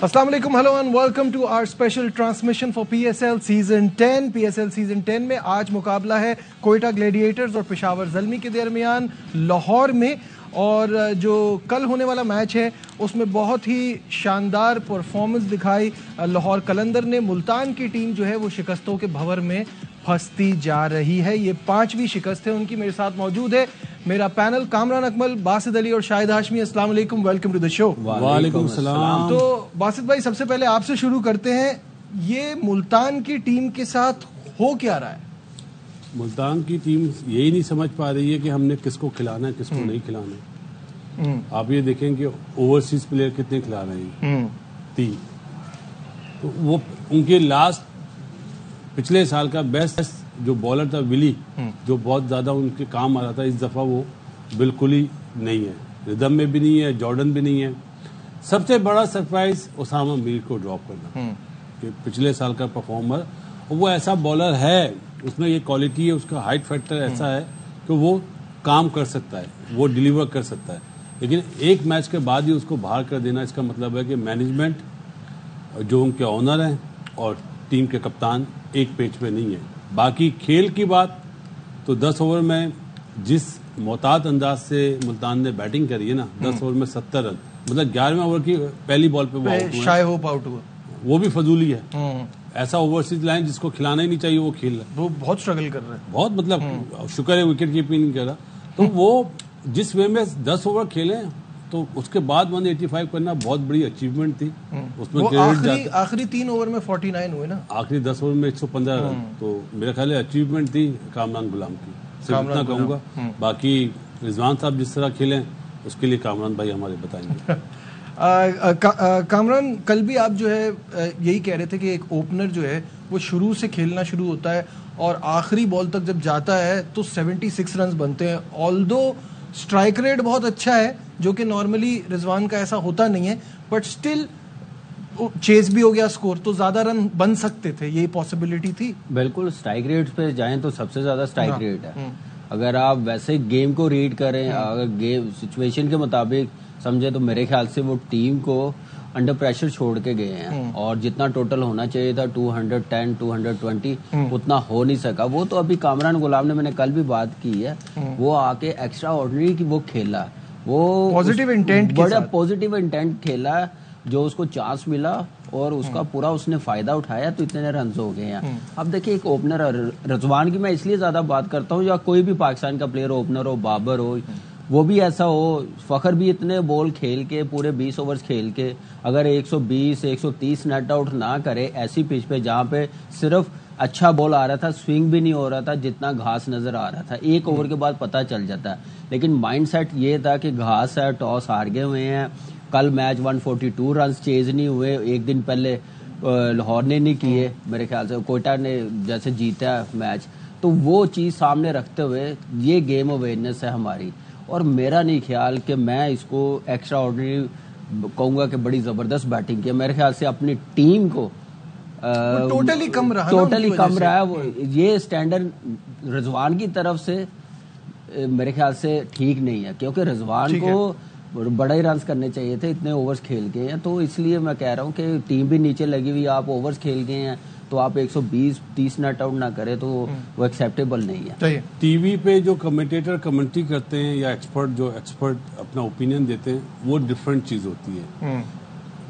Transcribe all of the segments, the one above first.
Assalamu alaikum, hello and welcome to our special transmission for PSL Season 10. PSL Season 10 में आज मुकाबला है Quetta gladiators और पेशावर ज़ल्मी के दरमियान लाहौर में, और जो कल होने वाला मैच है उसमें बहुत ही शानदार परफॉर्मेंस दिखाई लाहौर कलंदर ने। मुल्तान की टीम जो है वो शिकस्तों के भंवर में फंसती जा रही है, ये 5वीं शिकस्त है उनकी। मेरे साथ मौजूद है मेरा पैनल कामरान अकमल, बासित अली और शाहिद हाशमी। अस्सलाम वालेकुम, वेलकम टू द शो। वालेकुम सलाम। तो बासित भाई, सबसे पहले आपसे शुरू करते हैं, ये मुल्तान की टीम के साथ हो क्या रहा है? मुल्तान की टीम यही नहीं समझ पा रही है कि हमने किसको खिलाना है, किसको नहीं खिलाना है। आप ये देखें कि ओवरसीज प्लेयर कितने खिला रहे हैं, 3। तो वो उनके लास्ट पिछले साल का बेस्ट जो बॉलर था विली, जो बहुत ज्यादा उनके काम आ रहा था, इस दफा वो बिल्कुल ही नहीं है, रिदम में भी नहीं है, जॉर्डन भी नहीं है। सबसे बड़ा सरप्राइज उसामा मीर को ड्रॉप करना, कि पिछले साल का परफॉर्मर, और वो ऐसा बॉलर है, उसमें ये क्वालिटी है, उसका हाइट फैक्टर ऐसा है कि वो काम कर सकता है, वो डिलीवर कर सकता है। लेकिन एक मैच के बाद ही उसको बाहर कर देना, इसका मतलब है कि मैनेजमेंट, जो उनके ऑनर हैं और टीम के कप्तान एक पेज पे नहीं है। बाकी खेल की बात तो 10 ओवर में जिस मोहतात अंदाज से मुल्तान ने बैटिंग करी है ना, 10 ओवर में 70 रन, मतलब 11वें ओवर की पहली बॉल पे वो शाय होप आउट हुआ, वो भी फजूली है। ऐसा ओवरसीज लाइन जिसको खिलाना ही नहीं चाहिए वो खेल रहा है, वो बहुत स्ट्रगल कर रहा है, बहुत, मतलब शुक्र है विकेट कीपिंग नहीं कर रहा। तो वो जिस वे में 10 ओवर खेले तो उसके बाद 185 करना बहुत बड़ी अचीवमेंट थी। उसमें आखिरी 3 ओवर में 49 हुए ना, आखिरी 10 ओवर में 115 रन, तो मेरा ख्याल है अचीवमेंट थी कामरान गुलाम की, सिर्फ इतना कहूंगा। बाकी रिजवान साहब जिस तरह खेले उसके लिए कामरान भाई हमारे बताएंगे। कामरान, कल भी आप जो है यही कह रहे थे कि एक ओपनर जो है वो शुरू से खेलना शुरू होता है और आखिरी बॉल तक जब जाता है तो 76 रन बनते हैं। ऑल्दो स्ट्राइक रेट बहुत अच्छा है, जो कि नॉर्मली रिजवान का ऐसा होता नहीं है, बट स्टिल चेस भी हो गया स्कोर, तो ज्यादा रन बन सकते थे, यही पॉसिबिलिटी थी। बिल्कुल, स्ट्राइक रेट पे जाएं तो सबसे ज्यादा स्ट्राइक रेट है। अगर आप वैसे गेम को रीड करें, अगर गेम सिचुएशन के मुताबिक समझे, तो मेरे ख्याल से वो टीम को अंडर प्रेशर छोड़ के गए हैं, और जितना टोटल होना चाहिए था 210 220 उतना हो नहीं सका। वो तो अभी कामरान गुलाम ने, मैंने कल भी बात की है, वो आके एक्स्ट्रा ऑर्डिनरी की वो खेला, वो पॉजिटिव इंटेंट, बड़ा पॉजिटिव इंटेंट खेला, जो उसको चांस मिला और उसका पूरा उसने फायदा उठाया, तो इतने रन हो गए हैं। अब देखिए, एक ओपनर रिजवान की मैं इसलिए ज्यादा बात करता हूँ, या कोई भी पाकिस्तान का प्लेयर, ओपनर हो, बाबर हो, वो भी ऐसा हो, फखर भी इतने बॉल खेल के, पूरे 20 ओवर्स खेल के, अगर 120 130 नेट आउट ना करे ऐसी पिच पे जहाँ पे सिर्फ अच्छा बॉल आ रहा था, स्विंग भी नहीं हो रहा था, जितना घास नजर आ रहा था, 1 ओवर के बाद पता चल जाता है। लेकिन माइंडसेट ये था कि घास है, टॉस हार गए हुए हैं, कल मैच 142 रन चेज नहीं हुए, एक दिन पहले लाहौर ने नहीं किए, मेरे ख्याल से कोयटा ने जैसे जीता मैच, तो वो चीज सामने रखते हुए ये गेम अवेयरनेस है हमारी। और मेरा नहीं ख्याल कि मैं इसको एक्स्ट्रा ऑर्डिनरी कहूंगा कि बड़ी जबरदस्त बैटिंग की, मेरे ख्याल से अपनी टीम को टोटली कम रहा, है वो। ये स्टैंडर्ड रिजवान की तरफ से मेरे ख्याल से ठीक नहीं है, क्योंकि रिजवान को बड़ा ही रन्स करने चाहिए थे, इतने ओवर्स खेल गए हैं। तो इसलिए मैं कह रहा हूँ कि टीम भी नीचे लगी हुई, आप ओवर्स खेल गए हैं, तो आप 120-30 नॉट आउट ना करें तो वो एक्सेप्टेबल नहीं है। टीवी पे जो कमेंटेटर कमेंट्री करते हैं या एक्सपर्ट अपना ओपिनियन देते हैं, वो डिफरेंट चीज होती है।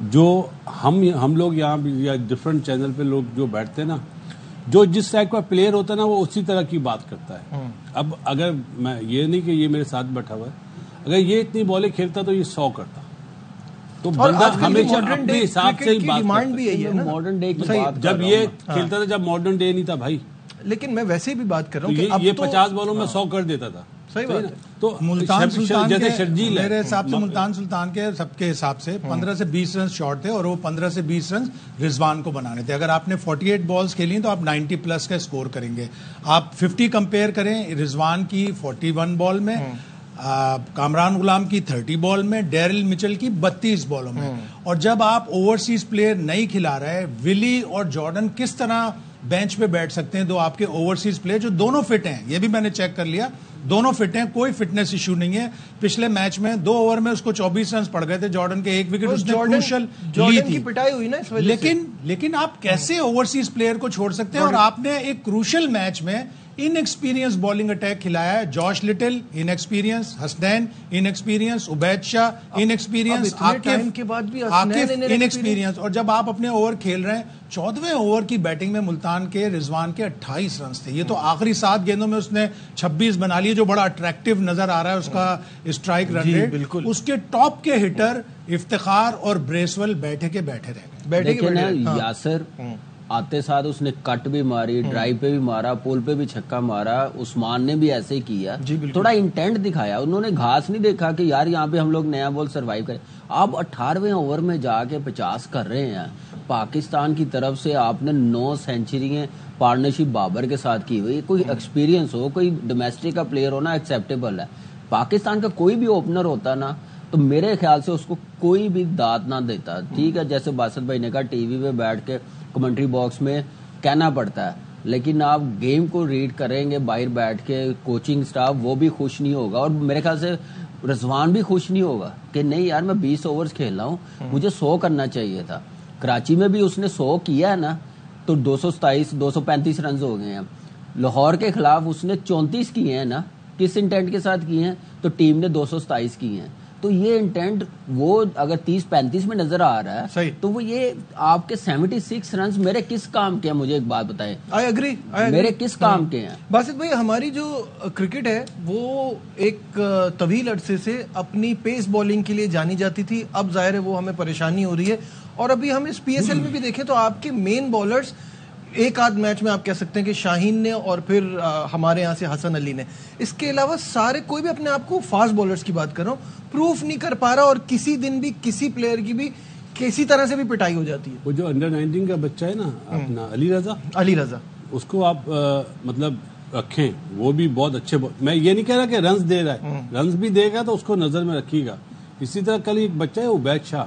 जो हम लोग यहाँ भी या डिफरेंट चैनल पे लोग जो बैठते हैं ना, जो जिस टाइप का प्लेयर होता है ना, वो उसी तरह की बात करता है। अब अगर मैं ये नहीं कि ये मेरे साथ बैठा हुआ है, अगर ये इतनी बॉलें खेलता तो ये 100 करता, तो बंदा हमेशा अपने हिसाब से ही बात करता है। मॉडर्न डे की बात जब ये खेलता था, जब मॉडर्न डे नहीं था भाई। लेकिन मैं वैसे भी बात कर रहा हूँ कि ये 50 बॉलों में 100 कर देता था। सही बात है। तो मुल्तान सुल्तान जैसे के, शर्जील मेरे हिसाब से मुल्तान सुल्तान के सबके हिसाब से 15 से 20 रन शॉर्ट थे, और वो 15 से 20 रन रिजवान को बनाने थे। अगर आपने 48 बॉल्स खेली तो आप 90 प्लस का स्कोर करेंगे। आप 50 कंपेयर करें रिजवान की 41 बॉल में, कामरान गुलाम की 30 बॉल में, डेरिल मिचेल की 32 बॉलों में। और जब आप ओवरसीज प्लेयर नहीं खिला रहे, विली और जॉर्डन किस तरह बेंच पे बैठ सकते हैं? दो आपके ओवरसीज प्लेयर जो दोनों फिट हैं, ये भी मैंने चेक कर लिया, दोनों फिट हैं, कोई फिटनेस इशू नहीं है। पिछले मैच में 2 ओवर में उसको 24 रन पड़ गए थे जॉर्डन के, 1 विकेट उसने क्रूशियल ली थी। पिटाई हुई ना इस वजह से। लेकिन आप कैसे ओवरसीज प्लेयर को छोड़ सकते हैं? और आपने एक क्रूशियल मैच में इनएक्सपीरियंस बॉलिंग अटैक खिलाया है। Josh Little inexperience, Hasnain inexperience, Ubaid Shah inexperience, Akif inexperience. और जब आप अपने ओवर खेल रहे हैं, 14वें ओवर की बैटिंग में मुल्तान के रिजवान के 28 रन थे। ये तो आखिरी 7 गेंदों में उसने 26 बना लिए, जो बड़ा अट्रैक्टिव नजर आ रहा है उसका स्ट्राइक रन रेट। उसके टॉप के हिटर इफ्तिखार और ब्रेसवेल बैठे के बैठे रहे। यासिर आते साथ उसने कट भी मारी, ड्राइव पे भी मारा, पोल पे भी छक्का मारा। उस्मान ने भी ऐसे ही किया, थोड़ा इंटेंट दिखाया। उन्होंने घास नहीं देखा कि यार यहाँ पे हम लोग नया बॉल सरवाइव करें। आप 18वें ओवर में जाके 50 कर रहे हैं। पाकिस्तान की तरफ से आपने 9 सेंचुरियां पार्टनरशिप बाबर के साथ की हुई। कोई एक्सपीरियंस हो, कोई डोमेस्टिक का प्लेयर होना एक्सेप्टेबल है। पाकिस्तान का कोई भी ओपनर होता ना, तो मेरे ख्याल से उसको कोई भी दाद ना देता। ठीक है, जैसे बासत भाई ने कहा, टीवी पे बैठ के कमेंट्री बॉक्स में कहना पड़ता है, लेकिन आप गेम को रीड करेंगे बाहर बैठ के, कोचिंग स्टाफ वो भी खुश नहीं होगा। और मेरे ख्याल से रिजवान भी खुश नहीं होगा कि नहीं यार मैं 20 ओवर्स खेल रहा हूँ, मुझे 100 करना चाहिए था। कराची में भी उसने 100 किया है ना, तो 235 रन हो गए हैं। लाहौर के खिलाफ उसने 34 किए हैं ना, किस इंटेंट के साथ किए हैं? तो टीम ने 227 किए हैं। तो ये इंटेंट वो अगर 30-35 में नजर आ रहा है, तो वो ये आपके 76 रन मेरे किस काम के हैं? मुझे एक बात बताएं। आई एग्री मेरे किस काम के हैं? बासित भाई, हमारी जो क्रिकेट है वो एक तवील अरसे से अपनी पेस बॉलिंग के लिए जानी जाती थी। अब जाहिर है वो हमें परेशानी हो रही है। और अभी हम इस पीएसएल में भी देखें तो आपके मेन बॉलर्स, एक आध मैच में आप कह सकते हैं कि शाहीन ने और फिर हमारे यहाँ से हसन अली ने, इसके अलावा सारे कोई भी अपने आप को फास्ट बॉलर्स की बात कर रहा हूँ, प्रूफ नहीं कर पा रहा। और किसी दिन भी किसी प्लेयर की भी किसी तरह से भी पिटाई हो जाती है। वो जो अंडर 19 का बच्चा है ना अपना अली रजा, उसको आप मतलब रखें, वो भी बहुत अच्छे। मैं ये नहीं कह रहा कि रन्स दे रहा है, रन्स भी देगा तो उसको नजर में रखिएगा। इसी तरह कल एक बच्चा है उबैद शाह,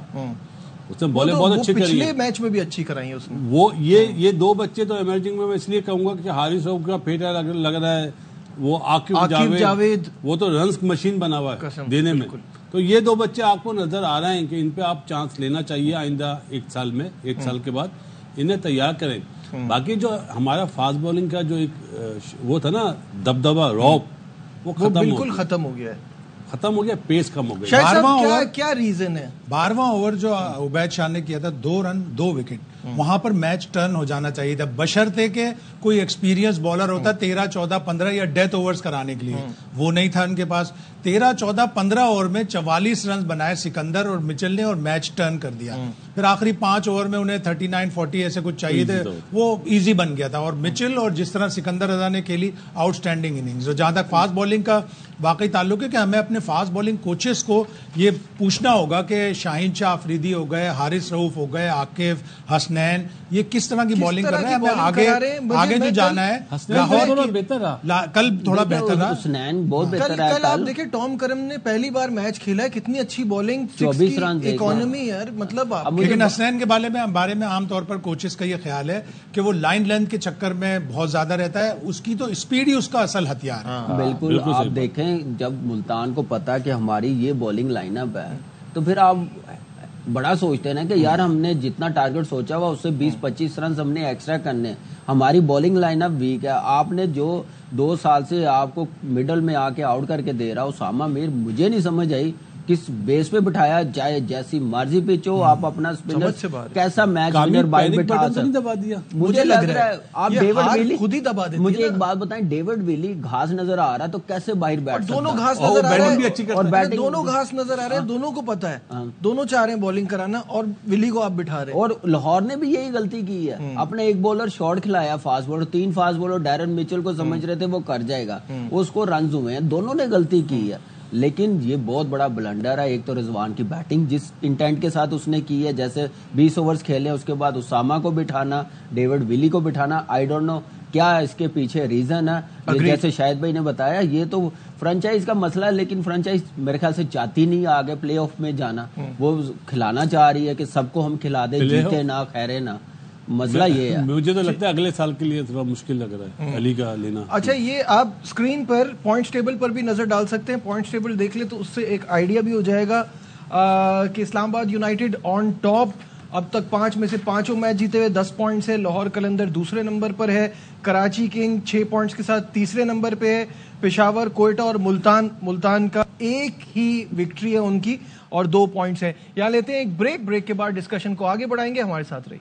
उसने बॉलिंग बहुत अच्छी करी है, पिछले मैच में भी अच्छी कराई है उसने। वो ये 2 बच्चे तो इमर्जिंग में मैं इसलिए कहूंगा कि हारिस रऊफ का फेटा लग रहा है, वो आकिफ जावेद, वो तो रन्स मशीन बना हुआ है देने में। तो ये 2 बच्चे आपको नजर आ रहे हैं कि इन पे आप चांस लेना चाहिए आइंदा 1 साल में, 1 साल के बाद इन्हें तैयार करें। बाकी जो हमारा फास्ट बॉलिंग का जो एक वो था ना दबदबा, रौब, वो बिल्कुल खत्म हो गया है, खत्म हो गया, पेस कम हो गया। 12वां ओवर क्या रीजन है? 12वां ओवर जो उबैद शाह ने किया था, 2 रन 2 विकेट, वहां पर मैच टर्न हो जाना चाहिए था, बशर्ते के कोई एक्सपीरियंस बॉलर होता 13, 14, 15 या डेथ ओवर्स कराने के लिए। वो नहीं था उनके पास। 13, 14, 15 ओवर में 44 रन बनाए सिकंदर और मिचेल ने और मैच टर्न कर दिया। फिर आखिरी 5 ओवर में उन्हें 39, 40 ऐसे कुछ चाहिए थे, वो इजी बन गया था। और मिचेल और जिस तरह सिकंदर रजा ने खेली, आउटस्टैंडिंग इनिंग्स। जहां तक फास्ट बॉलिंग का वाकई ताल्लुक है कि हमें अपने फास्ट बॉलिंग कोचेस को ये पूछना होगा कि शाहीन शाह अफरीदी हो गए, हारिस रऊफ हो गए, आकिफ, हसनैन, ये किस तरह की बॉलिंग कर रहे हैं? हमें आगे जो जाना है, लाहौर बेहतर रहा, कल थोड़ा बेहतर रहा, हसनैन बहुत बेहतर रहा। कल आप देखिए टॉम करम ने पहली बार मैच खेला है, कितनी अच्छी बॉलिंग, 24 रन इकोनॉमी यार, मतलब लेकिन हसनैन के बारे में आमतौर पर कोचेस का ये ख्याल है कि वो लाइन लेंथ के चक्कर में बहुत ज्यादा रहता है, उसकी तो स्पीड ही उसका असल हथियार है। बिल्कुल आप देखें, जब मुल्तान को पता कि हमारी ये बॉलिंग लाइनअप है, तो फिर आप बड़ा सोचते हैं ना कि यार हमने जितना टारगेट सोचा हुआ उससे 20-25 रन हमने एक्स्ट्रा करने, हमारी बॉलिंग लाइनअप वीक है। आपने जो 2 साल से आपको मिडल में आके आउट करके दे रहा उसामा मीर, मुझे नहीं समझ आई किस बेस पे बिठाया, चाहे जैसी मर्जी पिच हो, आप अपना स्पिनर कैसा मैच विनर बाई बिठा सकते। मुझे लग रहा है आप डेविड विली खुद ही दबा देते। मुझे एक बात बताएं, डेविड विली घास नजर आ रहा तो कैसे बाहर बैठ सकता? दोनों घास नजर आ रहे हैं और बैटिंग दोनों घास नजर आ रहे हैं, दोनों को पता है, दोनों चाह रहे हैं बॉलिंग कराना और विली को आप बिठा रहे हैं। और लाहौर ने भी यही गलती की है, अपने एक बॉलर शॉर्ट खिलाया fast bowler, 3 fast bowler Darren Mitchell को समझ रहे थे वो कर जाएगा, उसको रन हुए हैं, दोनों ने गलती की है। लेकिन ये बहुत बड़ा ब्लंडर है। एक तो रिजवान की बैटिंग जिस इंटेंट के साथ उसने की है, जैसे 20 ओवर्स खेले, उसके बाद उसामा को बिठाना, डेविड विली को बिठाना, आई डोंट नो क्या इसके पीछे रीजन है। जैसे शाहिद भाई ने बताया, ये तो फ्रेंचाइज का मसला है, लेकिन फ्रेंचाइज मेरे ख्याल से चाहती नहीं आगे प्ले ऑफ में जाना, वो खिलाना चाह रही है कि सबको हम खिला दे, जीते ना खैरे ना। مسئلہ یہ ہے. مجھے تو لگتا ہے اگلے سال کے لیے تھوڑا مشکل لگ رہا ہے علی کا لینا. اچھا یہ آپ اسکرین پر پوائنٹس ٹیبل پر بھی نظر ڈال سکتے ہیں, پوائنٹس ٹیبل دیکھ لیں تو اس سے ایک آئیڈیا بھی ہو جائے گا کہ اسلام آباد یونائٹیڈ آن ٹاپ, اب تک 5 میں سے 5 میچ جیتے ہوئے 10 پوائنٹس ہے. لاہور قلندر دوسرے نمبر پر ہے, کراچی کنگ 6 پوائنٹس کے ساتھ تیسرے نمبر پہ ہے, پشاور, کوئٹہ اور ملتان کا ایک ہی وکٹری ہے ان کی اور 2 پوائنٹس ہیں. یہاں لیتے ہیں ایک بریک کے بعد ڈسکشن کو آگے بڑھائیں گے, ہمارے ساتھ رہیے.